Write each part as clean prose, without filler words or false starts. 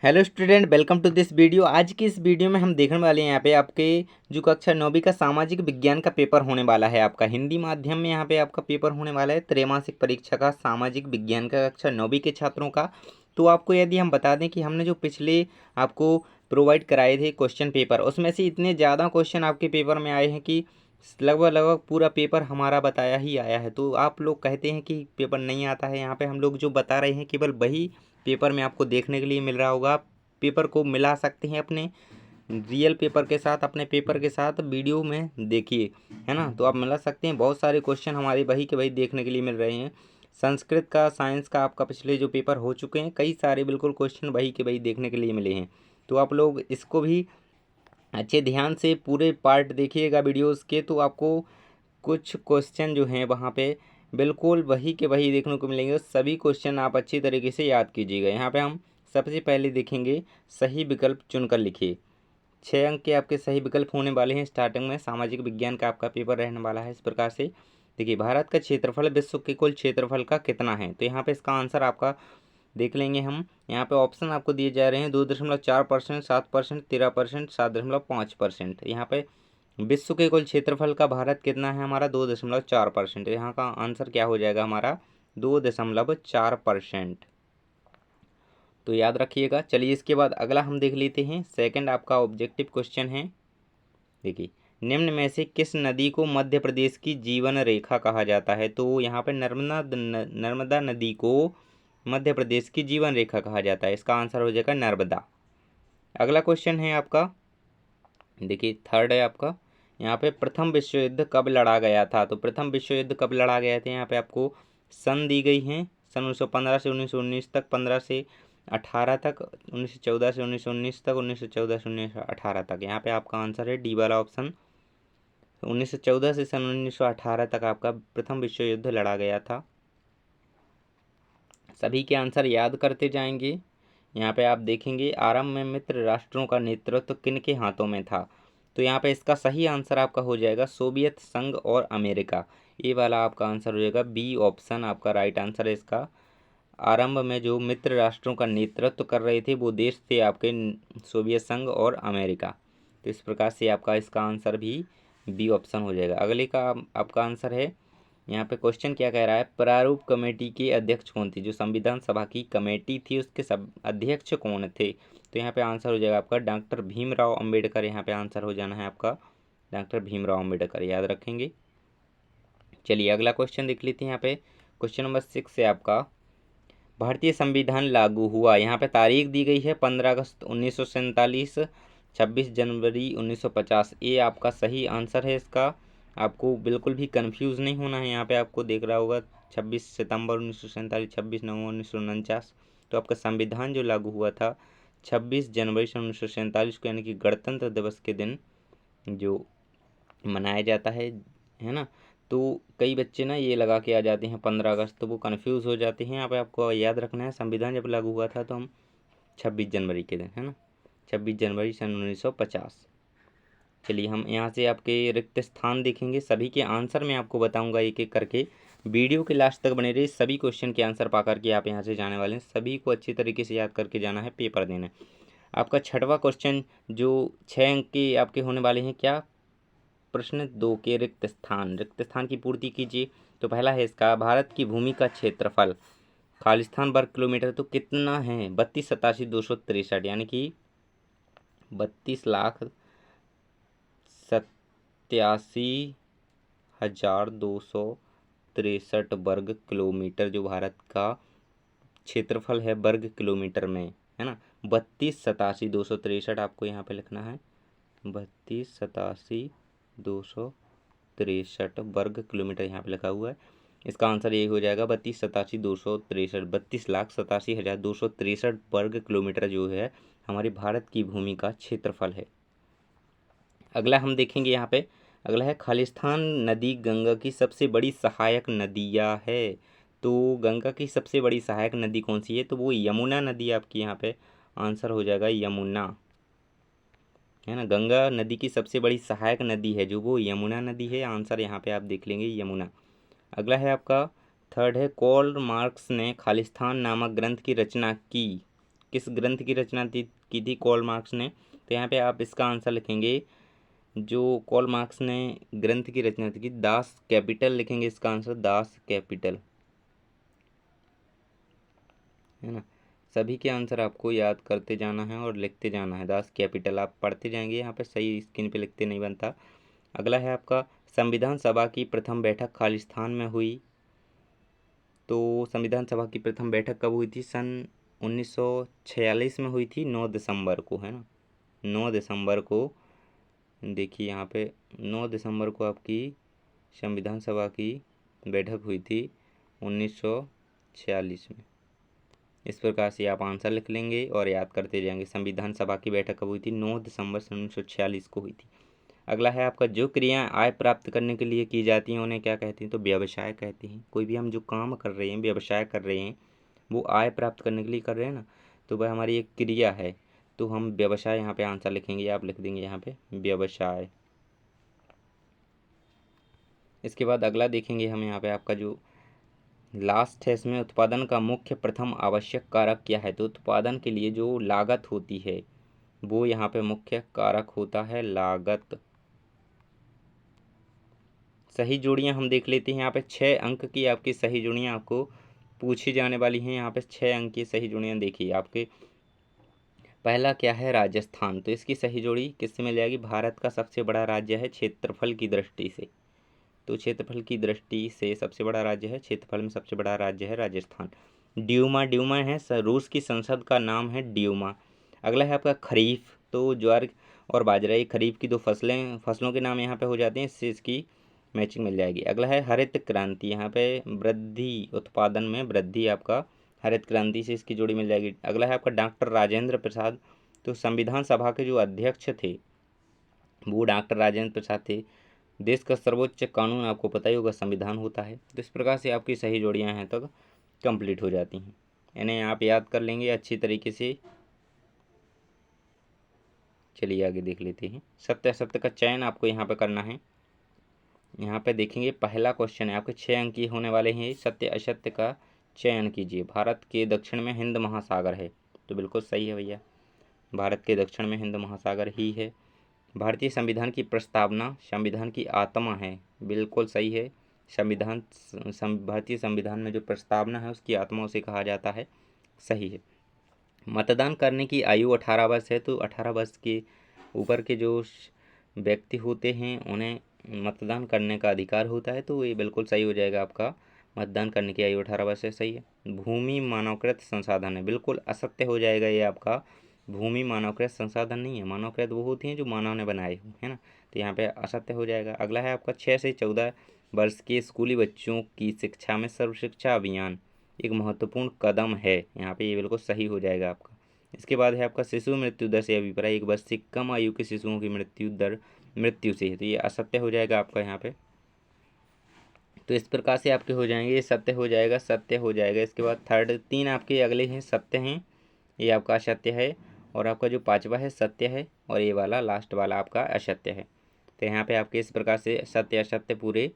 Hello student, welcome to this video. आज की इस वीडियो में हम देखने वाले हैं यहाँ पे आपके जो कक्षा 9वीं का सामाजिक विज्ञान का पेपर होने वाला है। आपका हिंदी माध्यम में यहाँ पे आपका पेपर होने वाला है, त्रैमासिक परीक्षा का सामाजिक विज्ञान का कक्षा 9वीं के छात्रों का। तो आपको यदि हम बता दें कि हमने जो पिछले आपको प्रोवाइड कराए थे क्वेश्चन पेपर, उसमें से इतने ज़्यादा क्वेश्चन आपके पेपर में आए हैं कि लगभग लगभग पूरा पेपर हमारा बताया ही आया है। तो आप लोग कहते हैं कि पेपर नहीं आता है, यहाँ पे हम लोग जो बता रहे हैं केवल वही पेपर में आपको देखने के लिए मिल रहा होगा। आप पेपर को मिला सकते हैं अपने रियल पेपर के साथ, अपने पेपर के साथ वीडियो में देखिए, है ना। तो आप मिला सकते हैं, बहुत सारे क्वेश्चन हमारे वही के वही देखने के लिए मिल रहे हैं। संस्कृत का, साइंस का आपका पिछले जो पेपर हो चुके हैं, कई सारे बिल्कुल क्वेश्चन वही के वही देखने के लिए मिले हैं। तो आप लोग इसको भी अच्छे ध्यान से पूरे पार्ट देखिएगा वीडियोस के, तो आपको कुछ क्वेश्चन जो हैं वहाँ पे बिल्कुल वही के वही देखने को मिलेंगे। सभी क्वेश्चन आप अच्छी तरीके से याद कीजिएगा। यहाँ पे हम सबसे पहले देखेंगे सही विकल्प चुनकर लिखिए। 6 अंक के आपके सही विकल्प होने वाले हैं। स्टार्टिंग में सामाजिक विज्ञान का आपका पेपर रहने वाला है इस प्रकार से। देखिए, भारत का क्षेत्रफल विश्व के कुल क्षेत्रफल का कितना है? तो यहाँ पे इसका आंसर आपका देख लेंगे हम। यहाँ पे ऑप्शन आपको दिए जा रहे हैं 2.4%, 7%, 13%, 7.5%। यहाँ पे विश्व के कुल क्षेत्रफल का भारत कितना है हमारा? 2.4%। यहाँ का आंसर क्या हो जाएगा हमारा? 2.4%। तो याद रखिएगा। चलिए, इसके बाद अगला हम देख लेते हैं। सेकंड आपका ऑब्जेक्टिव क्वेश्चन है। देखिए, निम्न में से किस नदी को मध्य प्रदेश की जीवन रेखा कहा जाता है? तो यहाँ पे नर्मदा नदी को मध्य प्रदेश की जीवन रेखा कहा जाता है। इसका आंसर हो जाएगा नर्मदा। अगला क्वेश्चन है आपका, देखिए थर्ड है आपका। यहाँ पे प्रथम विश्व युद्ध कब लड़ा गया था? तो प्रथम विश्व युद्ध कब लड़ा गया था? यहाँ पे आपको सन दी गई हैं। सन 1915 से 1919 तक, 15 से 18 तक, 1914 से 1919 तक, 1914 से 1918 तक। यहाँ पे आपका आंसर है डी वाला ऑप्शन। 1914 से सन 1918 तक आपका प्रथम विश्व युद्ध लड़ा गया था। सभी के आंसर याद करते जाएंगे। यहाँ पे आप देखेंगे, आरंभ में मित्र राष्ट्रों का नेतृत्व किन के हाथों में था? तो यहाँ पे इसका सही आंसर आपका हो जाएगा सोवियत संघ और अमेरिका। ये वाला आपका आंसर हो जाएगा बी ऑप्शन, आपका राइट आंसर है इसका। आरंभ में जो मित्र राष्ट्रों का नेतृत्व कर रहे थे वो देश थे आपके सोवियत संघ और अमेरिका। तो इस प्रकार से आपका इसका आंसर भी बी ऑप्शन हो जाएगा। अगले का आपका आंसर है, यहाँ पे क्वेश्चन क्या कह रहा है? प्रारूप कमेटी के अध्यक्ष कौन थे? जो संविधान सभा की कमेटी थी उसके सब अध्यक्ष कौन थे? तो यहाँ पे आंसर हो जाएगा आपका डॉक्टर भीमराव अंबेडकर। यहाँ पे आंसर हो जाना है आपका डॉक्टर भीमराव अंबेडकर, याद रखेंगे। चलिए, अगला क्वेश्चन देख लेते हैं। यहाँ पे क्वेश्चन नंबर 6 है आपका, भारतीय संविधान लागू हुआ। यहाँ पे तारीख दी गई है 15 अगस्त 1947, 26 जनवरी 1950। ये आपका सही आंसर है इसका। आपको बिल्कुल भी कंफ्यूज नहीं होना है। यहाँ पे आपको देख रहा होगा 26 सितंबर 1947, 26 नवंबर 1949। तो आपका संविधान जो लागू हुआ था 26 जनवरी सन 1947 को, यानी कि गणतंत्र दिवस के दिन जो मनाया जाता है ना। तो कई बच्चे ना ये लगा के आ जाते हैं 15 अगस्त, तो वो कन्फ्यूज़ हो जाते हैं। यहाँ पे आपको याद रखना है, संविधान जब लागू हुआ था तो हम 26 जनवरी के दिन, है ना, 26 जनवरी सन 1950। चलिए, हम यहाँ से आपके रिक्त स्थान देखेंगे। सभी के आंसर मैं आपको बताऊंगा एक एक करके। वीडियो के लास्ट तक बने रहिए। सभी क्वेश्चन के आंसर पा करके आप यहाँ से जाने वाले हैं। सभी को अच्छी तरीके से याद करके जाना है, पेपर देना है। आपका छठवां क्वेश्चन जो 6 अंक के आपके होने वाले हैं, क्या? प्रश्न 2 के रिक्त स्थान की पूर्ति कीजिए। तो पहला है इसका, भारत की भूमि का क्षेत्रफल खालिस्तान वर्ग किलोमीटर तो कितना है? 32,87,263, यानी कि 32,87,263 वर्ग किलोमीटर जो भारत का क्षेत्रफल है वर्ग किलोमीटर में, है ना। 32,87,263 आपको यहाँ पे लिखना है। 32,87,263 वर्ग किलोमीटर यहाँ पे लिखा हुआ है। इसका आंसर यही हो जाएगा 32,87,263, 32,87,263 वर्ग किलोमीटर जो है हमारे भारत की भूमि का क्षेत्रफल है। अगला हम देखेंगे यहाँ पे, अगला है खालिस्तान नदी गंगा की सबसे बड़ी सहायक नदियाँ है। तो गंगा की सबसे बड़ी सहायक नदी कौन सी है? तो वो यमुना नदी आपकी यहाँ पे आंसर हो जाएगा यमुना, है ना। गंगा नदी की सबसे बड़ी सहायक नदी है जो वो यमुना नदी है। आंसर यहाँ पे आप देख लेंगे यमुना। अगला है आपका थर्ड है, कार्ल मार्क्स ने खालिस्तान नामक ग्रंथ की रचना की किस ग्रंथ की रचना की थी कार्ल मार्क्स ने? तो यहाँ पे आप इसका आंसर लिखेंगे, जो कार्ल मार्क्स ने ग्रंथ की रचना की दास कैपिटल लिखेंगे इसका आंसर, दास कैपिटल, है ना। सभी के आंसर आपको याद करते जाना है और लिखते जाना है। दास कैपिटल आप पढ़ते जाएंगे, यहाँ पे सही स्क्रीन पे लिखते नहीं बनता। अगला है आपका, संविधान सभा की प्रथम बैठक खालिस्तान में हुई। तो संविधान सभा की प्रथम बैठक कब हुई थी? सन 1946 में हुई थी, 9 दिसंबर को, है ना। 9 दिसंबर को, देखिए यहाँ पे 9 दिसंबर को आपकी संविधान सभा की बैठक हुई थी 1946 में। इस प्रकार से आप आंसर लिख लेंगे और याद करते जाएंगे। संविधान सभा की बैठक कब हुई थी? 9 दिसंबर सन 1946 को हुई थी। अगला है आपका, जो क्रियाएं आय प्राप्त करने के लिए की जाती हैं उन्हें क्या कहते हैं? तो व्यवसाय कहते हैं। कोई भी हम जो काम कर रहे हैं, व्यवसाय कर रहे हैं, वो आय प्राप्त करने के लिए कर रहे हैं ना, तो वह हमारी एक क्रिया है, तो हम व्यवसाय यहाँ पे आंसर लिखेंगे। आप लिख देंगे यहाँ पे व्यवसाय। इसके बाद अगला देखेंगे हम, यहाँ पे आपका जो लास्ट है इसमें, उत्पादन का मुख्य प्रथम आवश्यक कारक क्या है? तो उत्पादन के लिए जो लागत होती है वो यहाँ पे मुख्य कारक होता है लागत। सही जोड़ियां हम देख लेते हैं। यहाँ पे 6 अंक की आपकी सही जोड़ियां आपको पूछी जाने वाली हैं। यहाँ पे 6 अंक की सही जोड़ियां देखिए आपके। पहला क्या है? राजस्थान। तो इसकी सही जोड़ी किससे मिल जाएगी? भारत का सबसे बड़ा राज्य है क्षेत्रफल की दृष्टि से, तो क्षेत्रफल की दृष्टि से सबसे बड़ा राज्य है, क्षेत्रफल में सबसे बड़ा राज्य है राजस्थान। ड्यूमा, ड्यूमा है रूस की संसद का नाम है ड्यूमा। अगला है आपका खरीफ। तो ज्वार और बाजरा, ये खरीफ की दो फसलों के नाम यहाँ पे हो जाते हैं, इससे इसकी मैचिंग मिल जाएगी। अगला है हरित क्रांति। यहाँ पे वृद्धि, उत्पादन में वृद्धि, आपका हरित क्रांति से इसकी जोड़ी मिल जाएगी। अगला है आपका डॉक्टर राजेंद्र प्रसाद। तो संविधान सभा के जो अध्यक्ष थे वो डॉक्टर राजेंद्र प्रसाद थे। देश का सर्वोच्च कानून आपको पता ही होगा संविधान होता है। तो इस प्रकार से आपकी सही जोड़ियां हैं तक कंप्लीट हो जाती हैं। इन्हें आप याद कर लेंगे अच्छी तरीके से। चलिए आगे देख लेते हैं। सत्य असत्य का चयन आपको यहाँ पे करना है। यहाँ पे देखेंगे पहला क्वेश्चन है आपके 6 अंक की होने वाले हैं। सत्य असत्य का चयन कीजिए। भारत के दक्षिण में हिंद महासागर है, तो बिल्कुल सही है भैया, भारत के दक्षिण में हिंद महासागर ही है। भारतीय संविधान की प्रस्तावना संविधान की आत्मा है, बिल्कुल सही है। भारतीय संविधान में जो प्रस्तावना है उसकी आत्मा उसे कहा जाता है, सही है। मतदान करने की आयु 18 वर्ष है, तो 18 वर्ष के ऊपर के जो व्यक्ति होते हैं उन्हें मतदान करने का अधिकार होता है, तो ये बिल्कुल सही हो जाएगा आपका। मतदान करने की आयु 18 वर्ष है, सही है। भूमि मानवकृत संसाधन है, बिल्कुल असत्य हो जाएगा ये आपका। भूमि मानवकृत संसाधन नहीं है, मानवकृत वो होती हैं जो मानव ने बनाए हो, है ना, तो यहाँ पे असत्य हो जाएगा। अगला है आपका 6 से 14 वर्ष के स्कूली बच्चों की शिक्षा में सर्व शिक्षा अभियान एक महत्वपूर्ण कदम है, यहाँ पे ये बिल्कुल सही हो जाएगा आपका। इसके बाद है आपका शिशु मृत्यु दर से अभिप्राय, 1 वर्ष से कम आयु के शिशुओं की मृत्यु दर मृत्यु से है, तो ये असत्य हो जाएगा आपका यहाँ पे। तो इस प्रकार से आपके हो जाएंगे, ये सत्य हो जाएगा, सत्य हो जाएगा। इसके बाद थर्ड 3 आपके अगले हैं सत्य हैं, ये आपका असत्य है, और आपका जो 5वां है सत्य है, और ये वाला लास्ट वाला आपका असत्य है। तो यहाँ पे आपके इस प्रकार से सत्य असत्य पूरे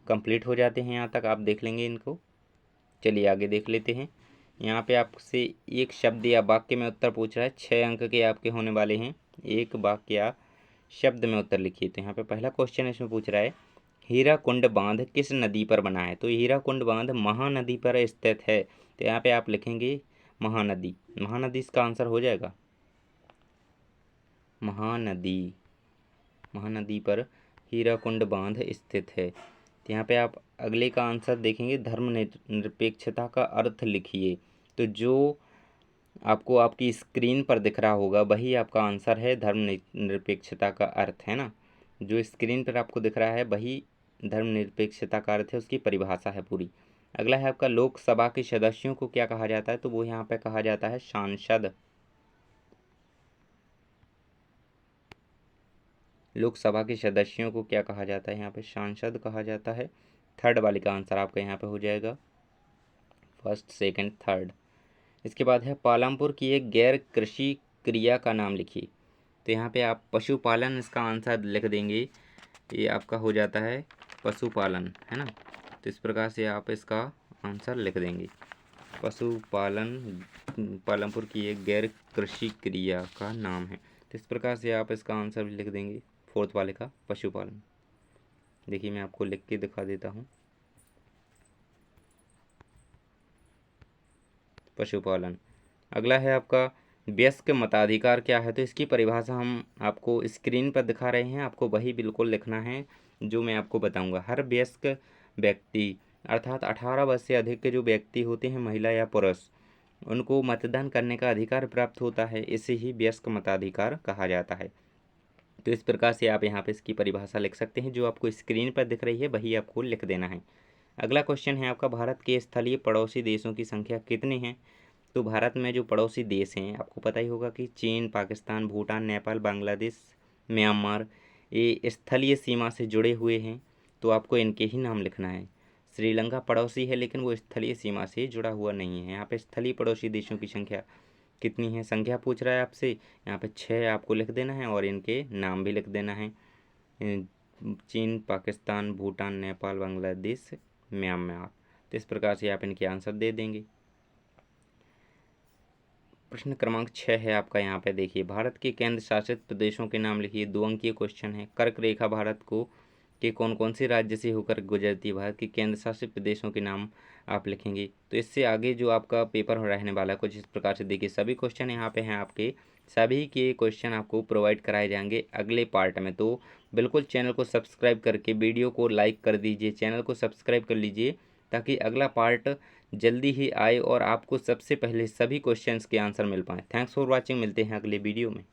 कंप्लीट हो जाते हैं। यहाँ तक आप देख लेंगे इनको। चलिए आगे देख लेते हैं। यहाँ पे आपसे एक शब्द या वाक्य में उत्तर पूछ रहा है। 6 अंक के आपके होने वाले हैं। एक वाक्य या शब्द में उत्तर लिखिए। तो यहाँ पे पहला क्वेश्चन इसमें पूछ रहा है, हीराकुंड बांध किस नदी पर बना है? तो हीराकुंड बांध महानदी पर स्थित है, तो यहाँ पे आप लिखेंगे महानदी। महानदी इसका आंसर हो जाएगा, महानदी। महानदी पर हीराकुंड बांध स्थित है। तो यहाँ पे आप अगले का आंसर देखेंगे, धर्मनिरपेक्षता का अर्थ लिखिए। तो जो आपको आपकी स्क्रीन पर दिख रहा होगा वही आपका आंसर है, धर्मनिरपेक्षता का अर्थ, है ना। जो स्क्रीन पर आपको दिख रहा है वही धर्मनिरपेक्षता का अर्थ है, उसकी परिभाषा है पूरी। अगला है आपका लोकसभा के सदस्यों को क्या कहा जाता है? तो वो यहाँ पे कहा जाता है सांसद। लोकसभा के सदस्यों को क्या कहा जाता है? यहाँ पे सांसद कहा जाता है। थर्ड वाले का आंसर आपका यहाँ पे हो जाएगा, फर्स्ट सेकंड थर्ड। इसके बाद है पालमपुर की एक गैर कृषि क्रिया का नाम लिखिए। तो यहाँ पे आप पशुपालन इसका आंसर लिख देंगे, ये आपका हो जाता है पशुपालन, है ना। तो इस प्रकार से आप इसका आंसर लिख देंगे। पशुपालन पालनपुर की एक गैर कृषि क्रिया का नाम है। तो इस प्रकार से आप इसका आंसर भी लिख देंगे, फोर्थ वाले का पशुपालन। देखिए मैं आपको लिख के दिखा देता हूँ, पशुपालन। अगला है आपका वयस्क मताधिकार क्या है। तो इसकी परिभाषा हम आपको स्क्रीन पर दिखा रहे हैं, आपको वही बिल्कुल लिखना है जो मैं आपको बताऊंगा। हर वयस्क व्यक्ति अर्थात 18 वर्ष से अधिक के जो व्यक्ति होते हैं, महिला या पुरुष, उनको मतदान करने का अधिकार प्राप्त होता है। इसे ही वयस्क मताधिकार कहा जाता है। तो इस प्रकार से आप यहाँ पे इसकी परिभाषा लिख सकते हैं, जो आपको स्क्रीन पर दिख रही है वही आपको लिख देना है। अगला क्वेश्चन है आपका, भारत के स्थलीय पड़ोसी देशों की संख्या कितनी है। तो भारत में जो पड़ोसी देश हैं, आपको पता ही होगा कि चीन, पाकिस्तान, भूटान, नेपाल, बांग्लादेश, म्यांमार, ये स्थलीय सीमा से जुड़े हुए हैं। तो आपको इनके ही नाम लिखना है। श्रीलंका पड़ोसी है लेकिन वो स्थलीय सीमा से जुड़ा हुआ नहीं है। यहाँ पे स्थलीय पड़ोसी देशों की संख्या कितनी है, संख्या पूछ रहा है आपसे। यहाँ पे 6 आपको लिख देना है और इनके नाम भी लिख देना है, चीन, पाकिस्तान, भूटान, नेपाल, बांग्लादेश, म्यांमार। तो इस प्रकार से आप इनके आंसर दे देंगे। प्रश्न क्रमांक 6 है आपका, यहाँ पे देखिए, भारत के केंद्र शासित प्रदेशों के नाम लिखिए। 2 अंकीय क्वेश्चन है। कर्क रेखा भारत को के कौन कौन से राज्य से होकर गुजरती है। भारत के केंद्र शासित प्रदेशों के नाम आप लिखेंगे। तो इससे आगे जो आपका पेपर रहने वाला है कुछ इस प्रकार से, देखिए सभी क्वेश्चन यहाँ पे हैं आपके, सभी के क्वेश्चन आपको प्रोवाइड कराए जाएंगे अगले पार्ट में। तो बिल्कुल चैनल को सब्सक्राइब करके वीडियो को लाइक कर दीजिए, चैनल को सब्सक्राइब कर लीजिए, ताकि अगला पार्ट जल्दी ही आए और आपको सबसे पहले सभी क्वेश्चंस के आंसर मिल पाए। थैंक्स फॉर वॉचिंग, मिलते हैं अगले वीडियो में।